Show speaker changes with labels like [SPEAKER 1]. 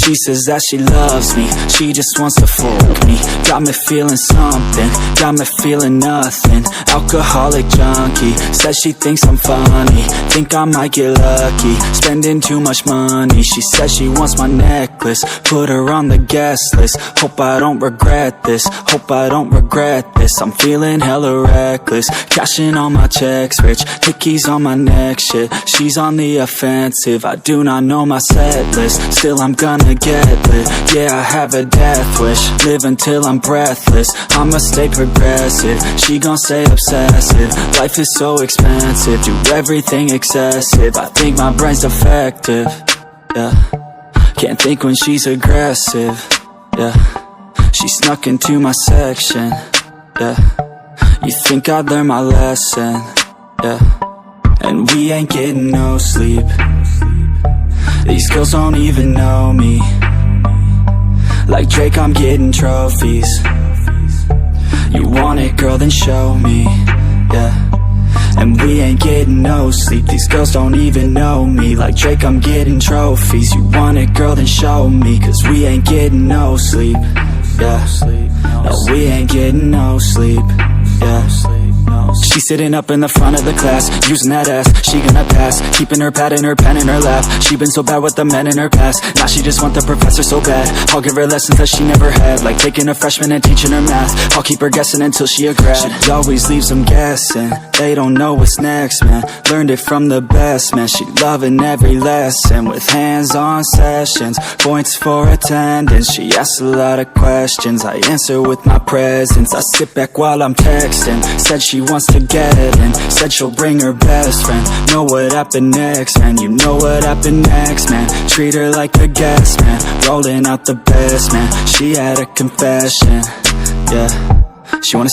[SPEAKER 1] She says that she loves me, she just wants to fuck me. Got me feeling something, got me feeling nothing. Alcoholic junkie, says she thinks I'm funny. Think I might get lucky, spending too much money. She says she wants my necklace, put her on the guest list. Hope I don't regret this, hope I don't regret this. I'm feeling hella reckless, cashing all my checks rich. Hickeys on my neck, shit, she's on the offensive. I do not know my set list, still I'm gonna get lit. Yeah, I have a death wish, live until I'm breathless. I'ma stay progressive, she gon' stay obsessive. Life is so expensive, do everything excessive. I think my brain's defective, yeah. Can't think when she's aggressive, yeah. She snuck into my section, yeah. You think I'd learn my lesson, yeah. And we ain't getting no sleep. These girls don't even know me. Like Drake, I'm getting trophies. You want it, girl, then show me, yeah. And we ain't getting no sleep. These girls don't even know me. Like Drake, I'm getting trophies. You want it, girl, then show me. Cause we ain't getting no sleep, yeah. No, we ain't getting no sleep, yeah. She's sitting up in the front of the class, using that ass, she gonna pass. Keeping her pad and her pen in her lap. She been so bad with the men in her past. Now she just want the professor so bad. I'll give her lessons that she never had, like taking a freshman and teaching her math. I'll keep her guessing until she a grad. She always leaves them guessing, they don't know what's next, man. Learned it from the best, man. She loving every lesson, with hands-on sessions, points for attendance. She asks a lot of questions, I answer with my presence. I sit back while I'm texting, said she wants to get in, said she'll bring her best friend. Know what happened next, man. You know what happened next, man. Treat her like a guest, man. Rolling out the best, man. She had a confession, yeah. She wanna